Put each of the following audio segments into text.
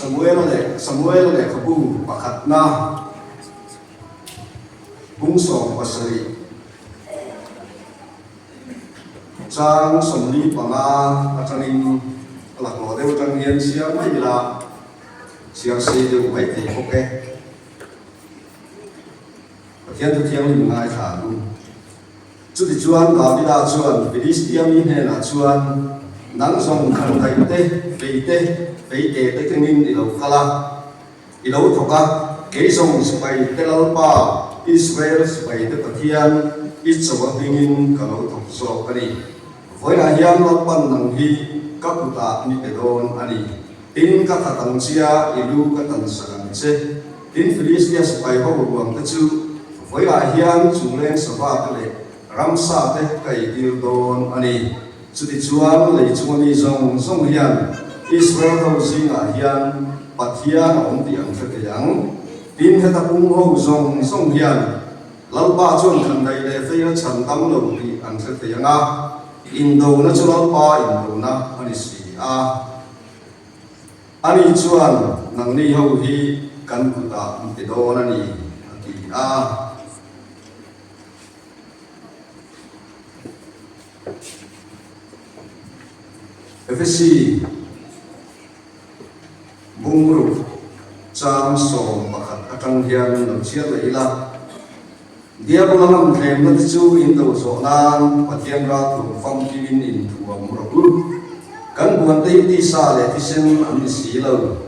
Samuel le kabu pakat na bungsong pasari Chang somli panga atangin laklo de utang hian siang mai la siang sei de mai te oke pathian tu thiang lim ngai tha lu chu ti chuan Davida chuan Philistia mi he na chuan nang song khan thai te te tengin i lo kala i lo thoka ke song spai te lalpa Israel spai te pathian i chawa dingin kalo thok so kani với là hiam lo pan nang hi các cụ ta ni te don ani tin ka tang chia ilu ka tan sang che tin Philistia spai ho ruang ta chu với là hiam chung len sa ba te le ramsa te kai dil don ani chu ti chuan le chung ni song hian Israel ho zinga hian pathian om ti ang te yang tin he ta pung ho song hian lalpa chuan khan dai le fe chan tam lo ti ang te yanga Indo na chuan pa Indo na ani si ani chuan nang ni ho hi kan kuta te don ani ati FSC bungru cham som pakhat atang hian lo chiat leila dia bulan hem na chu Indo so nan pathian ra thu fam kiwin in thuam ro kan buan te ti sa le ti sen an si lo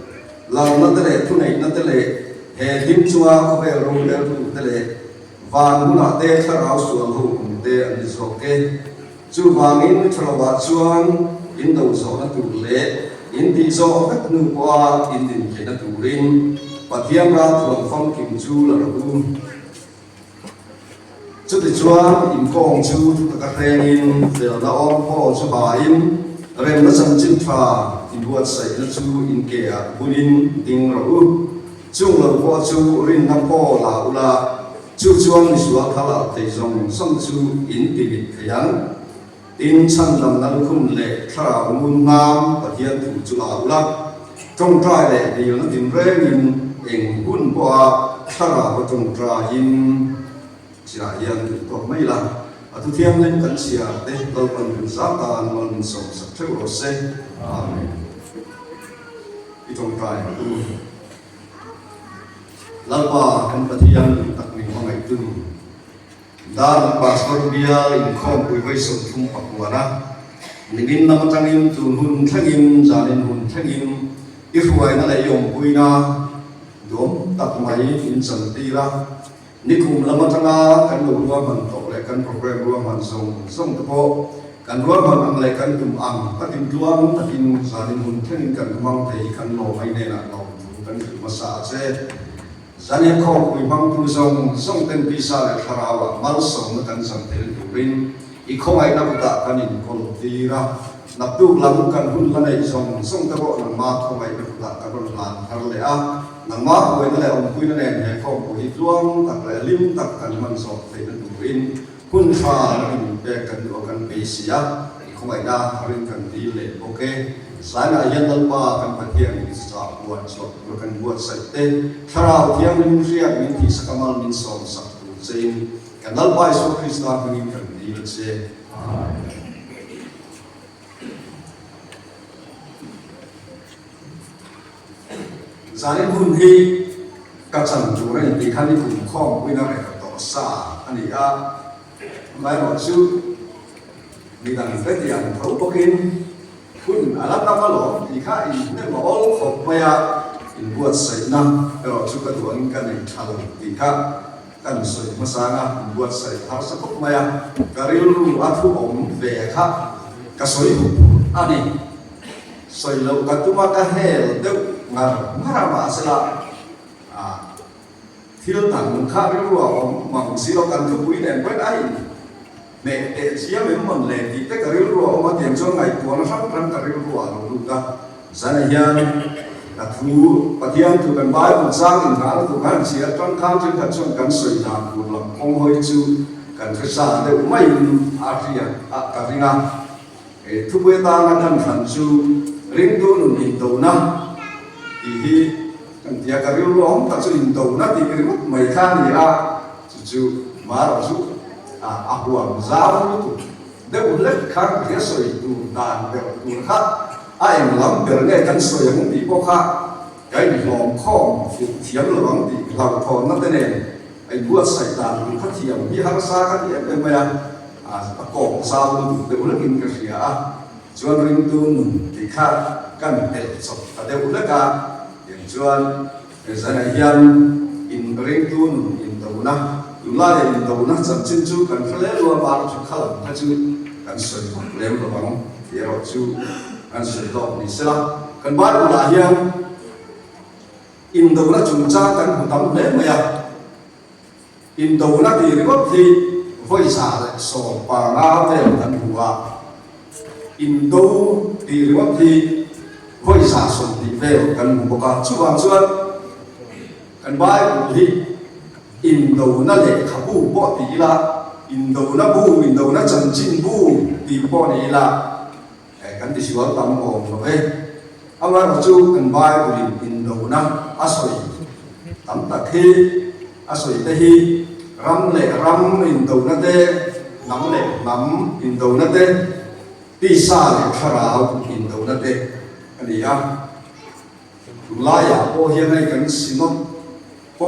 law na te le thu nei na te le he dim chua ko ve ro le thu te le van na te thara su ho te an so ke chu wangin thrawa chuan Indo so na tu le in ti so vet nu kwa in din ke na tu rin pathian ra thu fam kim chu la ro chu ti chuan in kong chu ta ka in vel na om po chu ba in rem na sam chin tha in buat sai na chu in ke a bunin ding ro chu lo po chu rin na po la ula chu chuan ni suwa khala te zong som chu in ti bit khayang tin chan lam nan khum le thara mun nam pathian thu chu la ula trong trai le ni na tin re in eng bun po thara ko trong trai in sila yan to mai la atu thiam len kan sia te lo pan sa ta non so sa theu ro se amen itong trai tu lalpa kan pathian tak ni mangai tu dar pastor bia in khom pui vai som thum pakwana ningin nam tangin tu hun thangin janin hun thangin iruai na le yom puina dom tak mai in san tira ni kum lama tanga kan lo ruwa man to le kan program ruwa man song to po kan ruwa man ang le kan tum ang takin tuang takin sanin hun thengin kan mang thei kan lo mai ne na lo kan masa che zani kho kui mang tu song ten pisa le kharawa mal song na kan sam tel turin I kho ai na ta kan in kol tira na tu lam kan hun la nei song to po na ma kho ai na ta ka ron lan har le a nang ma ko na le om kui na ne he ko hi tuang tak le lim tak kan man so te na tu in kun kha na in pe kan do kan pe sia I kho ai na harin kan di le okay sana yan dal pa kan pathian ni sa buat so kan buat sai te tharau thiam min riak min thi sakamal min som sak tu chein kan dal pa so Krista min kan di le che zalim hun hi ka chan chu rai ti khani kun khom wina re to sa ani a mai ro chu ni dan pe ti an thau pokin kun alam na malo ti kha I ne mo ol khop maya in buat sai na ro chu ka tuan kan nei thal ti kha kan soi masanga buat sai thar sa khop maya karil ru athu om ve kha ka soi hu ani soi lo ka tu ma ka hel de ngara ma sala thil tang kha ri ru om mang si lo kan tu pui nen poi ai ne e sia me mon le ti te ka ri ru om ma tiang so ngai ko na sang ran ka ri ru lo lu ta sana hian na thu pathian tu kan bai kun sang in ga tu kan sia ton khang chen kan son kan soi na ku lo ong hoi chu kan ka sa de mai a ria a ka ringa e thu pui ta na kan khan chu ring tu nun in to na hi kan dia kariu long tak su indo na ti kiri mai khan ni a chu ma ro su huam zau tu de ulek khan dia soi tu dan be tu kha ai lam be ne kan soi yang ti po kha cái bị lòng khom thiếm là bằng thì lòng thon nó thế này anh buat sài tàn phát thiểm đi hàng xa các em bây giờ cổ sao để uống kinh cái gì chuan ring tun thì khác căn để sọc để uống cả hiện chuan cái này hiền in ring tun in đầu na là in đầu na chậm chín chú cần phải lấy luôn bao nhiêu khăn là chú cần sửa lấy luôn bằng thì rồi chú cần sửa đó thì sẽ là cần bắt là hiền in đầu na chúng ta cần một tấm lễ mà in đầu na thì có thì với xã lại sổ bà nga về thành hùa in đầu thì có thì với xã sổ thì về thành hùa cả chú hoàng xuân cần bài của thì in đầu na lệ khả bu bỏ tí là in đầu na bu in đầu na chân chín bu thì bỏ đi là cần thì sửa tấm hồn rồi ông nói chú cần bài của in đầu na asoi tấm tạc khi asoi tê hi ram lệ ram in đầu na tê nắm lệ nắm in đầu na tê pi sa lệ kharao in đầu na tê cái gì lai à po hiện nay cần xin nó po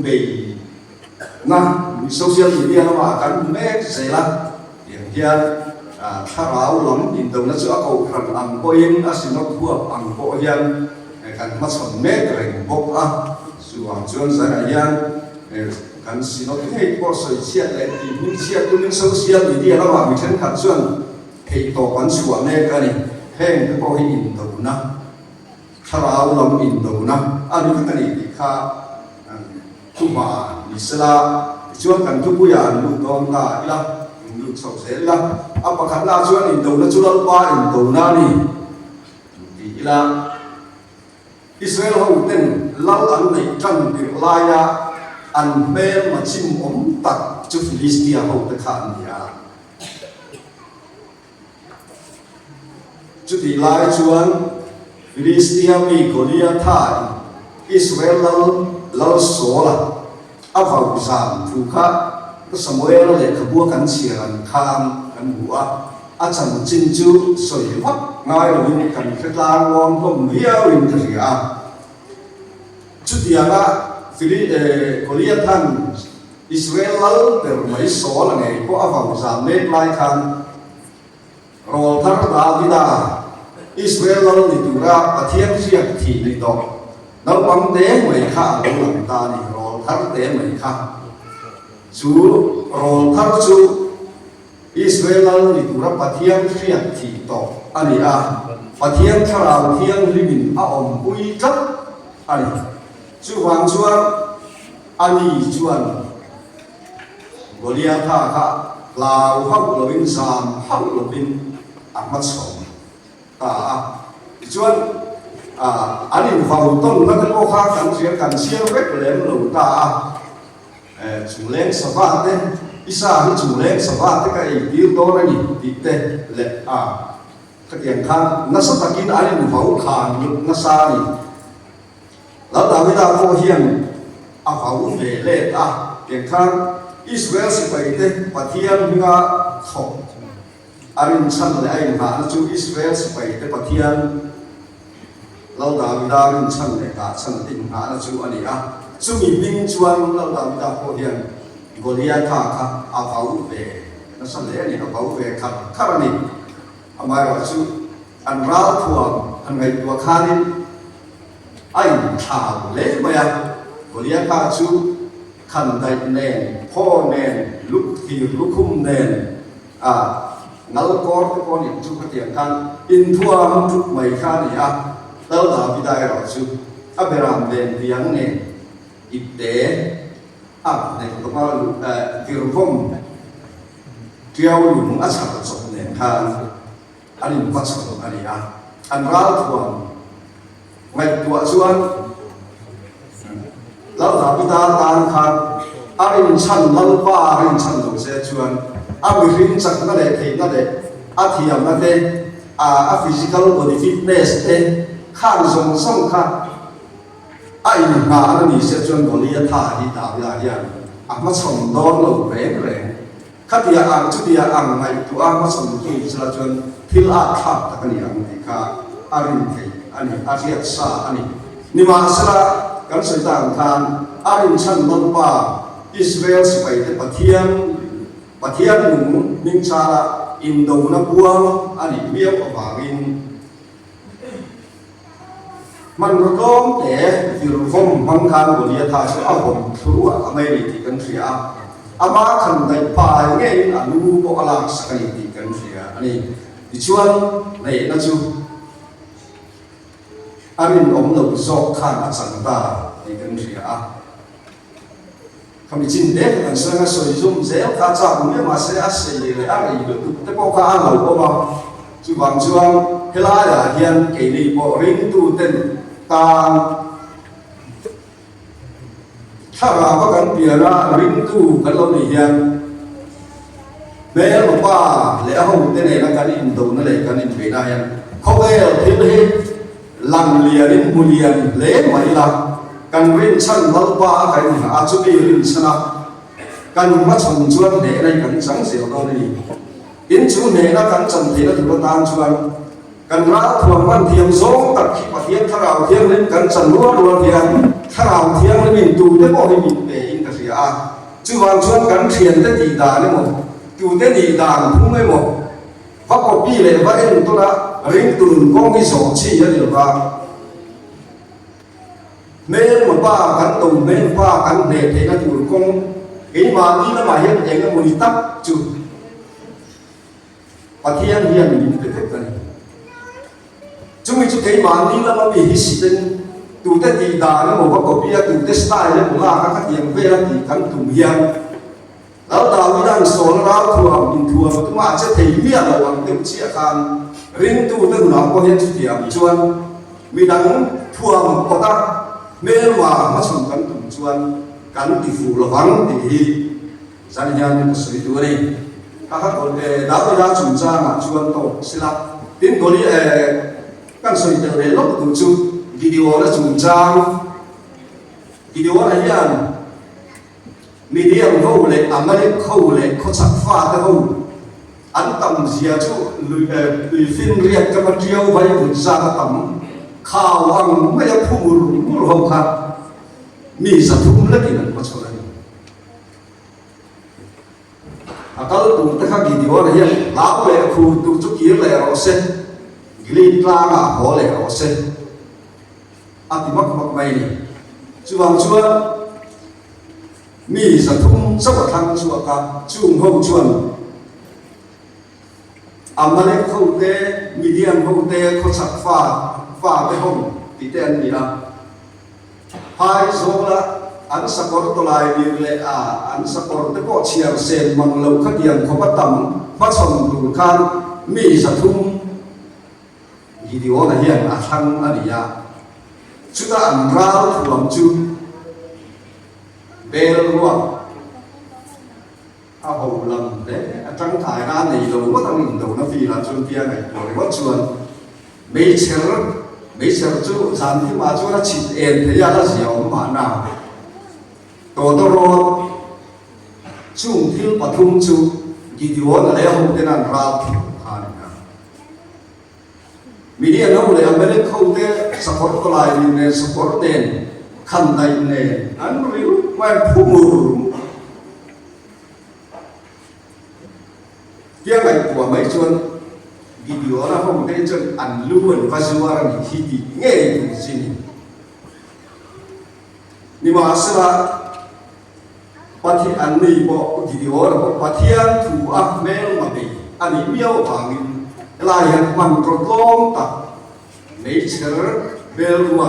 bị na social media nó mà cần mấy gì là hiện hiện kharao lắm in đầu na chưa cầu khẩn ăn po yên xin nó thua ăn po hiện kan mas on me reng bok suang chuan zara yan kan sino thei ko soi chiat le ti min chiat tu ning social media la wa mi than khat chuan hei to kan chuan ne ka ni heng ko hi in do na tharau lam in do na ani ka ni ti kha tu ma ni sala chuan kan tu ya lu don ta ila lu chau se la apa khat la chuan in do na chulal pa in do na ni ti ila Israel hậu tên lao ăn này trần được lai ăn bê mà chim ống tặc cho Philistia hậu tất cả nhà cho thì lai chuan Philistia mi Goliath thai Israel lao số là áp vào giảm thu khác cái Samuel lại khởi búa cắn xìa kham cắn búa chẳng chín chú soi vắt ngay rồi mình cần phải làm ngon không hiểu mình cái gì chút tiền Goliath thằng Israel lâu từ mấy số là ngày có vào giảm lên lại khăn rồi thằng David Israel lâu thì tụi ra và thiên riêng thì đi đó nó bắn té mấy khá cũng làm ta thì rồi thằng té mấy khá chú rồi thằng chú Israel ni tura pathiam riat thi to ani pathiam tharau thiang limin om pui tat ani chu wang chuan ani chuan Goliath kha lau hau lovin sam hau lovin amat som ta chuan ani vào ton na ko kha kan siang vek lem lo ta chung leng sava te isa hi chung leng sava te kai bil to na ni ti te le ka tiang khan na sa takin ani vào khan na sa ni la da vi da ko hian vào về le ta tiang khan Israel si pai te pathian nga thok arin chan le ai ha chu Israel si pai te pathian lau da vi da rin chan le ta chan tin ha chu ani chu mi bing chuan lau da vi da ko hian Goliath kha vào về nó san le ni vào về khar ni amai wa chu an ra thuang an ngai tua khanin ai thao le maya Goliath kha chu khăn đại nền, phô nền, lúc thì lúc khum nền, nấu con những chút cái tiếng khăn, in thua một chút mấy khăn này đâu là vì đại rồi chứ, Abraham nền tiếng nền, ít tế, này cũng có kiểu phong, treo lủng ắt sập sập nền khăn, anh bắt sập anh anh ra thuồng, ngày tua chuan lão là bị ta tan khan, anh chăn lão ba anh chăn đồ xe chuan, anh bị chắc nó để thì nó để, thiam nó để, physical body fitness để, khan zong song kha ai ma ni se chuan golia tha hi ta ya hian ama chom don lo reng reng khatia ang chutia ang mai tu ang ma chom tu chla chuan thil a thak ta kani ang ti kha arin thei ani ariat sa ani ni ma sala kan soi tang khan arin chan non pa Israel sipai te pathian nu ning cha indo na buang ani miam awangin man rokom te yurvom mangkan golia tha so ahom thuru amai ti kan thria ama khan dai pa nge in anu ko ala sakai ti kan thria ani dichuan nei na chu arin om lo zo khan achang ta ti kan thria kami cinde kan sanga soi zum zel ka cha me ma se a se le a ri lu te po ka a lo ko ma chu bang chuang hela ya hian ke ni po ring tu ten ta thara ba kan pia ra ring tu kan lo ni hian me lo pa le a ho te ne na kan in do na le kan in be na hian ko ve te he lam lian mulian le mai la kan rin chan lalpa kan a chu bi rin chana kan ma chon chuan ne nai kan chang sel do ni in chu ne na kan chan the na tu tan chuan kan ra thuam man thiam zong tak khi pathian tharau thiam len kan chan ruwa thiam tharau thiam le min tu te ko hi min pe in ka ria chu wang chuan kan thian te ti da ne mo tu te ni da thung me mo va ko pi le va en to na ring tun ko mi so chi ya le va men một ba cán tùng men ba cán đề thế là chủ công cái mà đi nó mà hiện cái nó mùi tắc chủ và thiên hiện mình được hết rồi chúng mình chú cái mà đi nó mà bị hít xịt tụ tế thì đà nó một cái copy tụ tế style nó cũng là các điểm về là thì cán tùng hiện lão đào đi đang số nó lão thua mình thua mà chúng mà sẽ thấy miệng là bằng tiêu chia khan riêng tụ tế nó có hiện chút điểm chuan mình đang thua mà có ta mê mà mà sống cắn tụng chuan cắn thì phụ là vắng thì hi gia đình nhà mình sử dụng đi các con đã có ra chúng ta mà chuan tổ xin lặp đến có đi các sử dụng để lót tụng chu video là chúng ta video này nha medium khâu lệ amale khâu lệ khó sắc pha cái khâu anh tầm gì chú lùi phim riêng cái mặt chiếu vậy một ra cái tầm khao ang mấy phụ mur hông khát mi sa thum lagi nan có chỗ này kalau tu tak lagi di mana ya lalu le khu tu tu kiri le ose gili klanga ho le ose ati mak mai ni chuang mi sa thum sa wa thang chu ka chung ho chuan amale khâu te medium khâu te khó sắc pha cái hông thì tên gì là hai số là anh support tôi lại việc lệ anh support cái bộ chia sẻ bằng lâu các điểm có bắt tầm phát sóng đủ khan mỹ sản thung video là hiện thăng anh ya chúng ta ăn rau thủ làm chu bê luôn hầu lầm đấy trăng thải ra này đầu mất thằng mình đầu nó vì là chuồn kia này rồi mất chuồn mấy giờ chú sản thì mà chú đã chịt em thấy ra là dẻo mà nào tổ rồi chung thiếu và thung chú video là lấy không tên là rau hà này media nó lấy ông bên không thế support có lại nên support nên khăn tay nên anh riu quen phụ mù tiếng này của mấy chuồn video là không thể chân ăn luôn và dù là mình khi thì nghe được gì nhưng mà sao bắt thì ăn này bộ video là bộ bắt thiên thủ áp men mà bị anh ấy miêu vàng lại hàng bằng trộn lông ta nature bel mà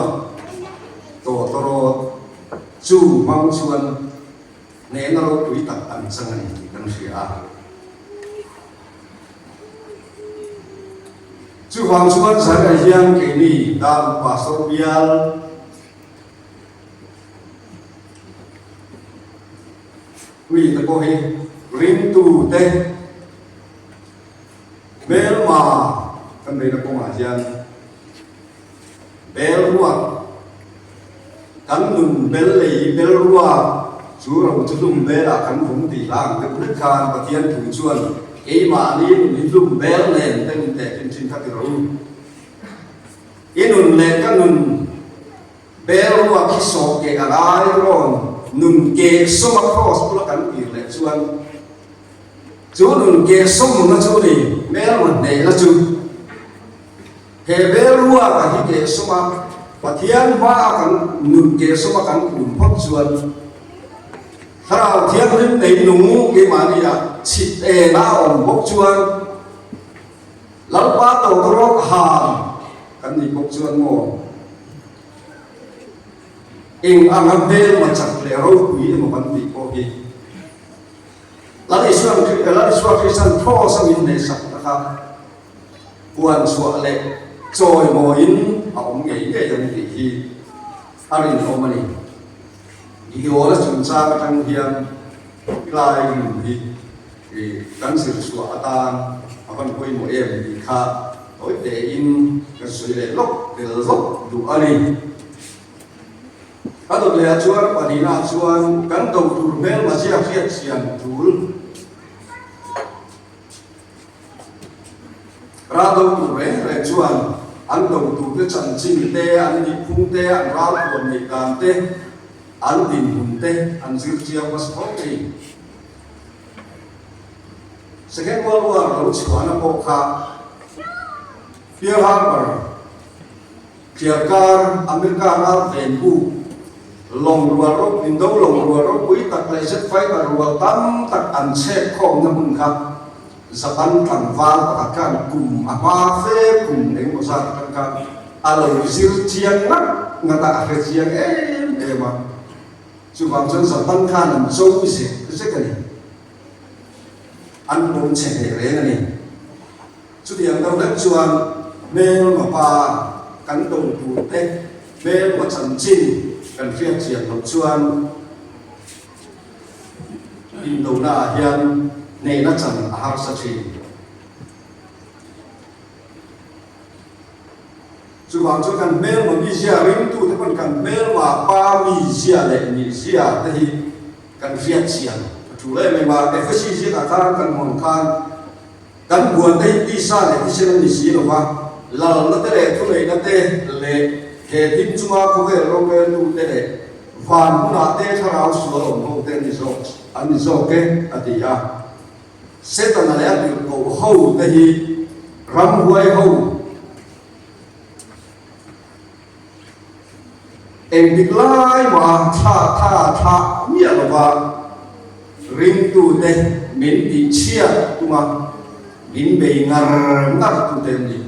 tổ chu mang chuan nên nó tùy tập ăn sang này cần phải chú hoàng chuan sáng ngày hiang kể ni đam pastor bial vì ta có hi rin tu te mel mà kan đây là có mà hian bel ruộng cắn nung bel lì bel ruộng chú rồng chú lùm bel là cắn vùng tỷ làng cái đất khan và thiên thủ chuồn cái mà đi lùm bel lên tên để trên trên các cái rồng cái nung lên các nung bel ruộng khi sọc cái ai rồi nung cái số mà cross nó cắn kỹ lại chuồn chú nung cái số mà nó chú đi bel mình này là chú he bel ruộng và cái số mà và thiên hoa cắn nung cái số mà cắn cùng phát chuồn thảo thiên linh đầy nung cái mà đi à xịt na ổn bốc chuồn lắm ba tàu đó hàng cái gì bốc chuồn ngô in ang bel mà chẳng lẽ rồi quý mà vẫn bị có gì lại suy Christian pro sang in này sắp đó quan suy lệ rồi ngồi in ông nghĩ cái gì thì arin ông này điều là chúng ta đang hiện lại thì gắn sự sửa tan akan koi mo em thì kha tối để in cái suy lệ lốc để lốc đủ arin các đội lệ chuan và đi na chuan cán đầu tủ mel mà chia phiết xiên tủ ra đầu tủ lệ chuan ăn đầu tủ cái chân chín tê ăn đi phun tê ăn rau cuốn mì cam tê ăn đình hùn tê ăn dưa chiêu và sốt tê Second World War lúc chuan nó bộ khác Pearl Harbor Kiakar America na Vancouver lòng rùa rốt in đâu lòng rùa rốt quý tắc lại rất phải và rùa tam tắc ăn xe không nằm mừng khắp Japan thằng vào và các cùng hoa phê cùng đến một gia các lâu diêu chiang lắm người ta phải chiang em mà chứ bằng chân Japan khan làm sâu cái gì cái này ăn bún chè này này chút tiền đâu đất chuan mel mà pa cắn đồng thủ tết mel mà chân chín cần phiên triển lộc chuan in đầu na hiền này nó chẳng hao sa chi chú hoàng cho cần mel mà mi zia ring tu thế còn cần mel mà ba mi zia lệ mi zia thì cần phiên triển chủ lệ mình mà cái gì gì cả cần hồn khan cần buồn đây đi xa để đi xem mi zia đâu mà là nó thế này thôi nó thế lệ hệ tim chúng ta có về rồi về tu thế này van cũng là thế thằng nào sửa ổn không thế này rồi anh rồi cái thì à sẽ tận là lẽ được cầu hậu thì ram huay hậu em biết lại mà tha nghĩa là và ring tu thế mình bị chia đúng không mình bị ngar tu thế gì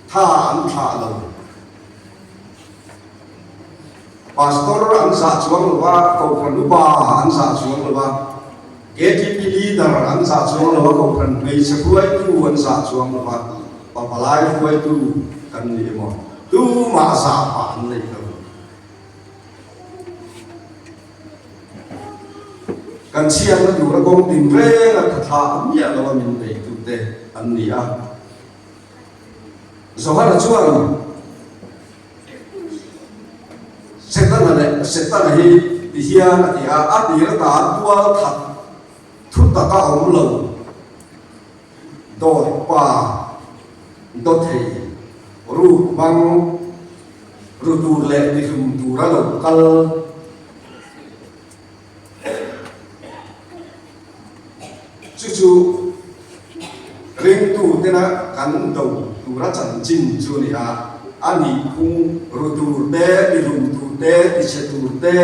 tha lâu pastor ang sa chuang lawa ko kan lupa ang sa chuang lawa KTP leader ang sa chuang lawa ko kan may sa kuai tu ang sa chuang lawa papalai kuai tu kan ni mo tu ma sa pan nei ko kan siang na du ra kong tin re la tha mia lawa min nei tu te an ni a so ha chuang setan là hi thì hiền thì thì nó ta tua thật thút ta cả ông lâu đôi pa đôi thầy ru băng ru tu lệ thì không tu ra lâu cal chú ring tu thế na cắn đầu tu ra chẳng chín chú này ani kung rutur te ilum tu te isetur te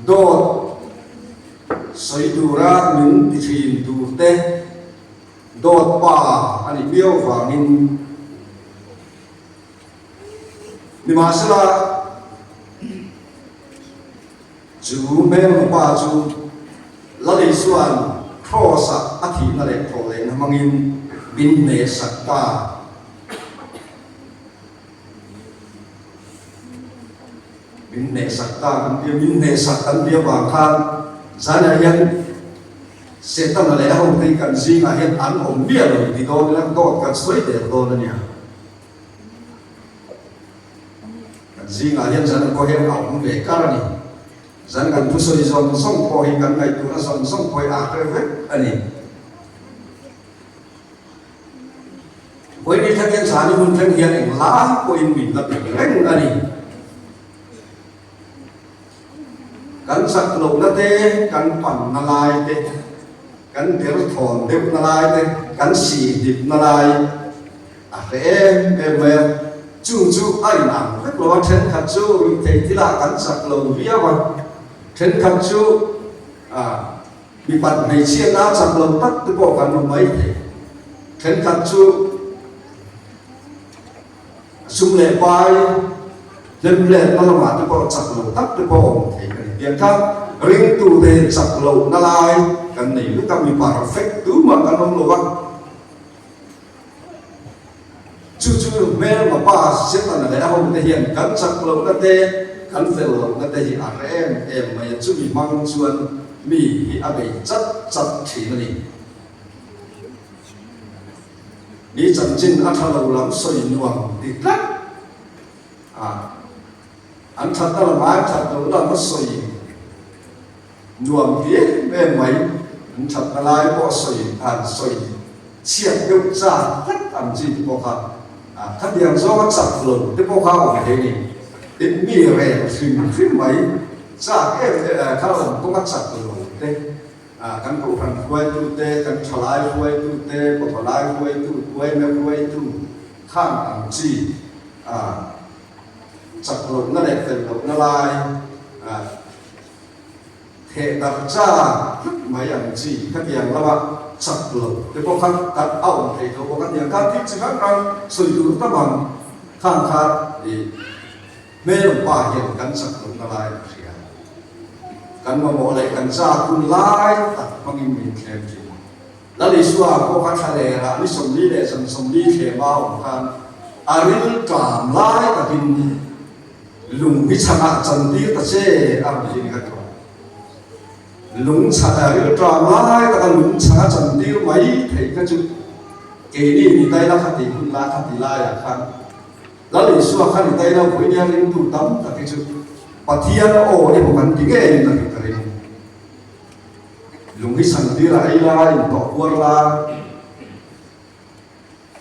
dot soidura min tithin tu te dot pa ani bio wangin nimasala chu mel pa chu lali suan crossa athi na le thole na mangin bin ne sakpa min ne sakta kan dia min ne saktan dia wa khan sana yang setan le hong tai kan zinga hen an om bia lo di do la do kan soi de do la nia riêng là hiện dân có hiện ảo về cả này dân gần tu soi dòng sông có hiện gần ngày tu là dòng sông có cái vết anh ấy với đi theo hiện sản thì mình phải hiện ảnh lá của mình là bị đánh anh ấy kan sak lo na te kan pan na lai te kan der thon dep na lai te kan si dip na lai a em chu ai nam rất lo then khát chu thầy thì là kan sak lo vía mà then khát chu bị bắt này chiên na sak lo tắt tu bộ kan mấy thế then khát chu sum lệ bai lên lên nó là mà tu bộ sak lo tắt tu bộ yang kan ring tu de sak lo na lai kan nei lu kam mi perfect tu ma kan nom lo wa chu mel ma pa se ta na le hom te hian kan sak lo na te kan fel lo na te hi a em ma chu mi mang chuan mi hi a bei chat thi na ni chan chin a tha lo lam soi nuam ti tlat anh thật là mãi thật là nó soi nhuộm phía bên mấy anh thật là lại có soi chiết yêu ra rất làm gì có khả các điểm do các sập lồng cái có khả ở thế này đến mì về phim mấy ra cái khả năng có các sập lồng thế căn cụ phần quay tu tê căn trở lại quay tu tê có trở lại quay tu quay tu khang làm gì sập lồng nó đẹp phần lồng nó lai hệ đặt ra mấy anh gì các dạng là bạn sập lồng để có khăn đặt ảo thì có các dạng các thiết chỉ khác rằng sử dụng các bằng khang khát thì mê lồng ba hiện cắn sập lồng nó lai cắn mà mỗi lại cắn ra cùng lai đặt bằng mình kèm gì là lý do có các thằng này là lý sống lý để sống lý kèm bao khăn aril tràm lai cả hình lùng cái chả chân đi ta sẽ làm gì cả lùng chả cái tràm lai ta lùng chả chân đi mấy thấy cái chữ cái đi mình tay nó khát thì kun la khát thì lai à khăn là lý do khát thì tay nó với nhau lên tụ tắm ta cái chữ và thiên ô để một phần tiếng nghe là cái này lùng cái chân đi là ai lai tỏ qua la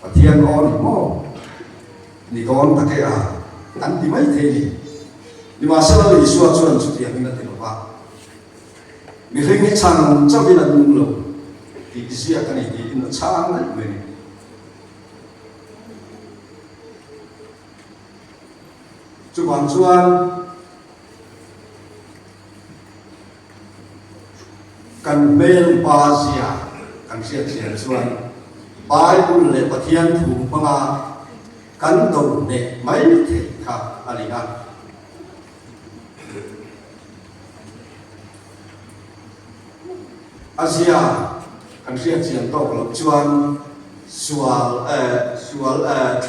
và thiên ô thì mò ni con ta cái anh đi mấy thế này nhưng mà sau đó thì xua chuẩn chút tiền mình là tiền bạc mình thấy cái chàng trong cái là đúng rồi thì cái gì cái này thì nó chán đấy mình chụp ảnh chuan cần bel Asia cần siết chuan bài bùn lệ bát thiên thủ bằng căn đầu nệ mấy thể khác anh ạ Asia kan riêng chuyện to lộc chuan sual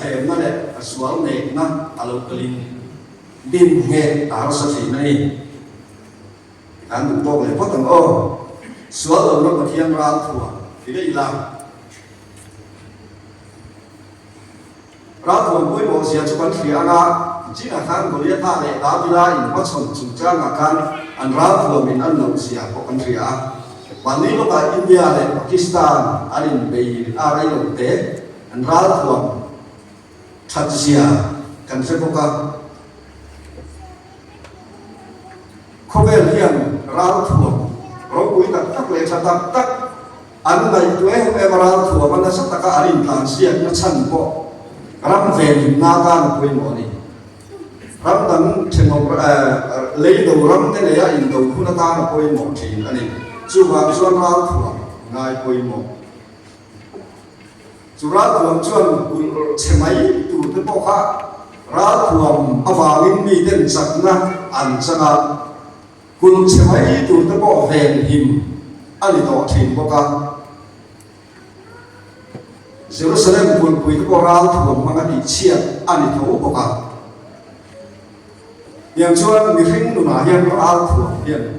thêm nó đấy sual nệ na alo kalin din nghe áo sa chỉ này kan đủ toเลยเพราะตั้งsual ở nó có thiên ra thua thì đây là ra thua mỗi bộ xe chụp ảnh thì anh chỉ là khăn của liệt tha này đã đi ra in bắt chọn chụp trang là khăn anh ra thua mình ăn lẩu xe của anh thìวันนี้ลูกอินเดียและปากีสถานอันนี้เป็นอะไรหรือเปล่าอันรัฐบาลชัดเจนกันเสร็จก็เขาเรียนรัฐบาลเราคุยตักเลยชัดตักอันไหนตัวเองเป็นรัฐบาลมันจะสักตะการินทานเสียงชั้นก็รับเวรนาการคุยหมดนี่รับนั้นเช่นเลยดูรับได้เลยอินดูคุณตาคุยหมดทีอันนี้chú hoàng xuân ra thuồng ngài quỳ một chú ra thuồng chuan cùng xe máy tụ tới bao khác ra thuồng vào in mi tên sạch na ăn sang à cùng xe máy tụ tới bao vẹn hình anh đó thìn bao khác Jerusalem cùng quỳ tới bao ra thuồng mang đi chiết anh thấu bao khác yang chuan mi phim nụ na hiền ra thuồng hiền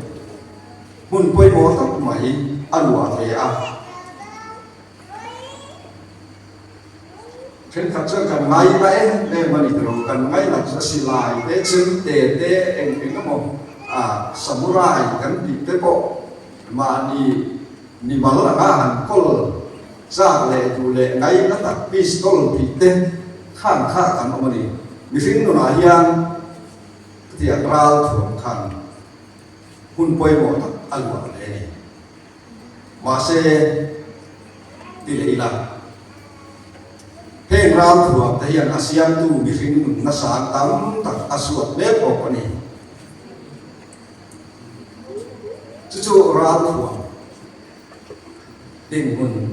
mun poi mo tak mai alua thea khen khát cho cần ngay đấy em mà đi rồi cần ngay là sẽ xì lại để chân tê em cái mồm samurai kan di tepo mà ni malo là ngã hẳn col ra lệ tu lệ ngay nó đặt pistol bị tên khăn khá khăn ông đi mi phim nó là hiang thì rau thuồng khăn hun bôi một ăn vào lệ này mà sẽ tỷ lệ là heng rau thuồng thì hiện ASEAN tu mi phim nó sáng tám tak asuat lệ bộ này chú rau thuồng tình huống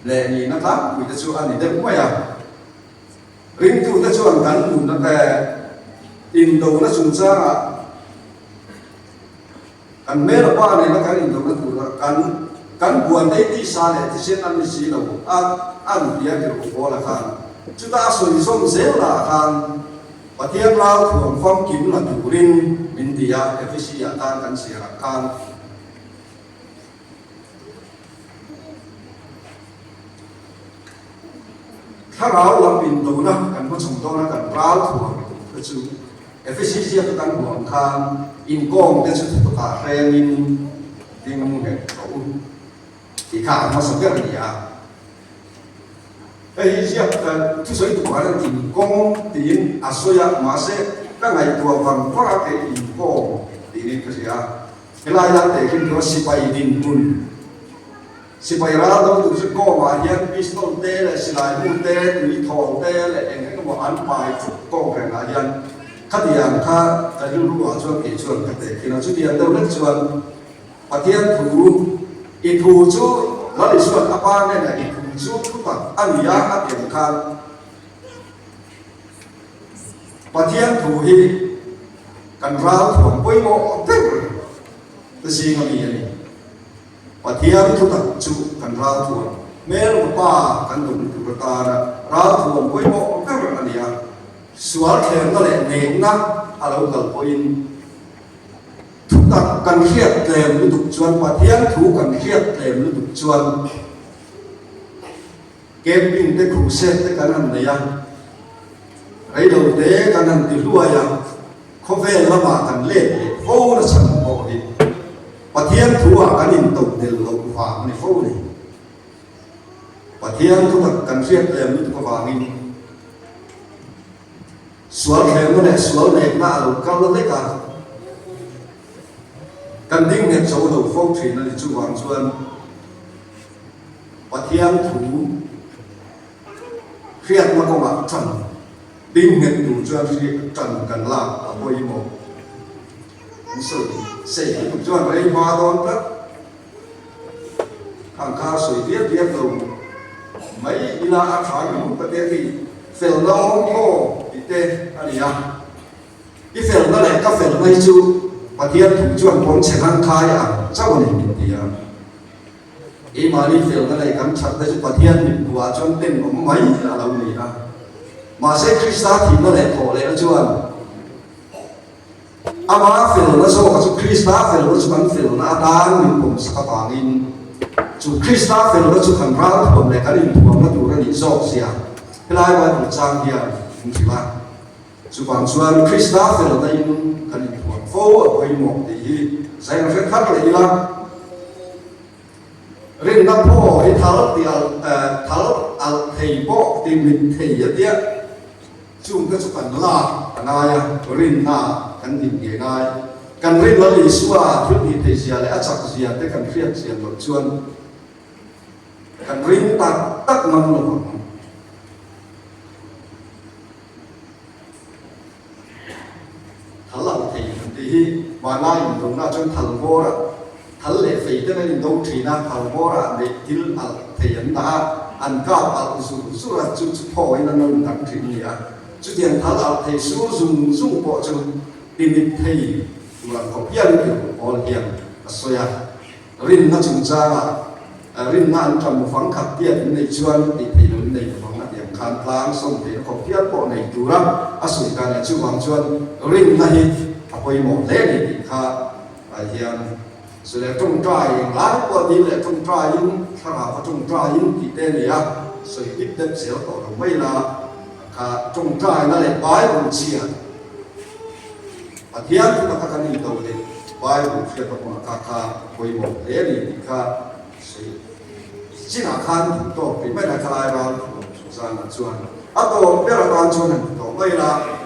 lệ ni nó khác vì ta chú anh đi đâu vậy à riêng tu ta chú anh cắn đủ nó cái in đầu nó sung ra cắn mê là qua này nó cái in đầu nó đủ là cắn buồn đấy đi xa này thì sẽ ăn gì đâu ăn đi ăn được có là khăn chúng ta sử dụng dễ là khăn và thiên rau thuồng phong kín là đủ riêng mình đi ăn cái gì ăn cắn gì là khănถ้าเราลำบินดูนะกันผู้ชมต้องนะกันร้าวถั่วก็คือefisiensi itu kan buang kan income dan suatu tak remin dengan mungkin kau jika masuk ke dia siap tu saya itu bukan income di asoya masih kan ngai tua bang orang ke income di ini kerja kelayan tekin dua sipai din pun si bay ra đâu tụi sẽ có mà hiện pistol tê là si lại mu tê tụi thòng tê là em cái mà ăn bài chụp con cái là hiện khát tiền khát cái lưu ở trong cái chuột cái khi nó chút tiền đâu rất chuột và tiền thủ ít thủ chú nó để chuột apa này là ít thủ chú cũng bằng ăn giá khát tiền khát và tiền thủ thì cần ra thòng bơi ngọ thế cái gì mà gì này và thiên thu tập chủ cần ra thuồng mê lục ba cần đúng tu ta ra thuồng bôi bộ các bạn anh em xóa thêm nó lại nén nát lâu gần bôi thu tập cần khiết thêm lưu tục chuan và thiên thu cần khiết thêm lưu tục chuan kem pin tới khủ xe tới cái này này ấy đầu tế cái này từ lúa không về là mà cần lên vô nó sẵn bộ đi và thiên thu à cái nhìn tổng tiền lộc vàng này phô này và thiên thu thật cần thiết làm như có vàng in xuống thêm nó này xuống này na đầu cao lớn đấy cả cần đinh nghiệp số đầu phong thủy là chú hoàng xuân và thiên thu khiết mà có mặt trần đinh nghiệp đủ cho trần cần làm ở bôi một sự sẽ cũng cho nó đi hoa đón rất hàng cao sủi viết đầu mấy đi là ăn phải một cái thế thì phèo nó khô thì tê anh à cái phèo nó lại các phèo này chú và thiên thủ chuẩn cũng sẽ ăn khai à sao mà mình thì ý mà đi phèo nó lại cắm chặt tới và thiên mình qua cho tên của mấy là đâu này à mà sẽ Christa thì nó lại thổ lại nó chưa ama phil na so ka chu Christa phil na chu kan phil na dan min pom sa ka in chu Christa phil na chu kan ra pom le ka in pom na tu ra ni so sia lai wa tu chang dia ni ma chu ban chuan Christa phil na in kan in pom fo a poi mo ti sai na fe khat le ila rin na po hi thal al thei po ti min thei ya dia chung ka chu kan la anaya rin na kan din ge ngai kan rin lo li suwa thut ni te sia le a chak sia te kan fiat sia lo chuan kan rin tak nam lo thal lao thei ti hi ma nai dong na chon thal bo ra thal le fei te nei dong thi na thal bo ra de til al thei an ta an ka al su ra chu pho ina non tak thi ni a chu tian thal al thei su zum po chu tin thei là có pian kiểu có hiền soya rin na chung cha rin na an trong một phẳng khắp tiền này chuan thì thầy lớn này phẳng là điểm khan lang xong thì có pian bộ này tu ra asui ka này chu hoàng chuan rin na hi apoi mo le ni kha hiền sự là trong trai lá qua đi là trong trai nhưng thằng nào có trong trai nhưng thì tên này á sự ít đất xéo tổ mấy là trong trai nó lại bái bùn chia và thiên chúng ta các anh đầu đấy bái bùn chia các con các quay một thế này các chỉ là khăn tổ bị mấy là khai vào số gian là chuan tổ biết là toàn chuan tổ bây là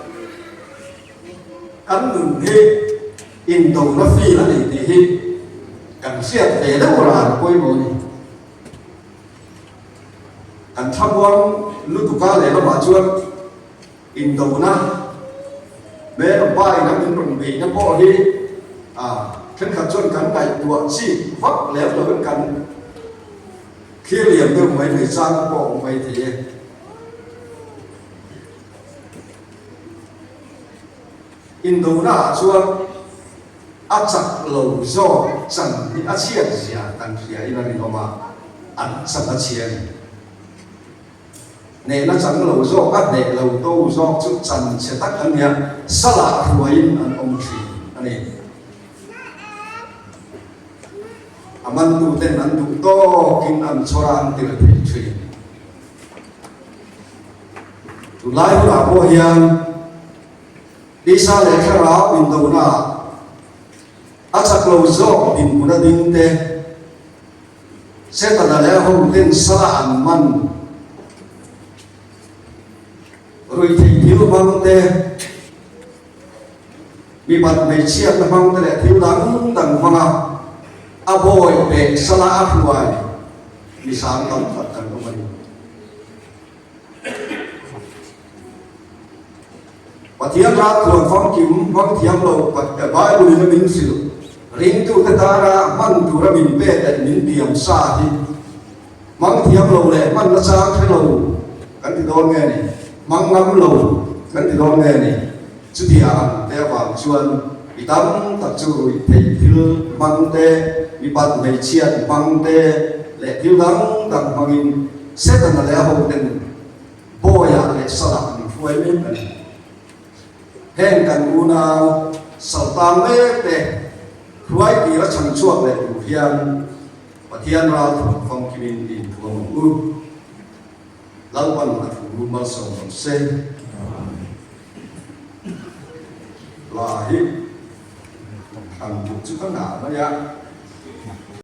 ăn đừng hết in đầu nó phi là gì thì hết cần xét để đâu là quay một cần tham quan lúc tụ cá để nó mà chuan in đầu na bé nó bay nó những phần bị nó bỏ đi chân khẩn chuan cắn này của chi vấp léo rồi vẫn cắn khi liền được mấy người sang bộ mấy thì Indonesia chuan achak lo zo chẳng đi achia gì tăng gì ina ni homa ăn sắp achia này nó chẳng lo zo ắt để lo tô zo chút chẳng sẽ tắc anh nhá sala huain an ông chi anh này aman tu ten an tu to kin an choran tir thei thui tu lai hu apo hian đi xa lệ khá ráo bình đầu na achak lo zo bin puna ding te se ta da le hom ten sala an man rồi thì thiếu băng te bị bật mấy chiếc là băng te lại thiếu đắng đằng vanga aboy pe sala ahuai di sang tam phật kan ko mani pathian ra thon phong kim phong thiam lo pat ka bai bu ni min sil ring tu ka tara man tu ra min pe ta min diam sa hi mang thiam lo le man na sa khai lo kan ti don nghe ni mang ngam lo kan ti don nghe ni chu ti a te wa chuan bị tắm tập trung thầy thiếu mang te bị bắt mấy chiên mang te lệ thiếu đắng đằng mang in xét là lẽ hậu tình bôi à lệ sao làm phơi mình hèn cần u nào sầu tam mê te khói kỳ nó chẳng chuộc lệ đủ hiền và thiên ra thuộc phong kim in thuộc một u lâu quan là thủ mà sầu một sen là hít hàng chục chữ các nào đó ya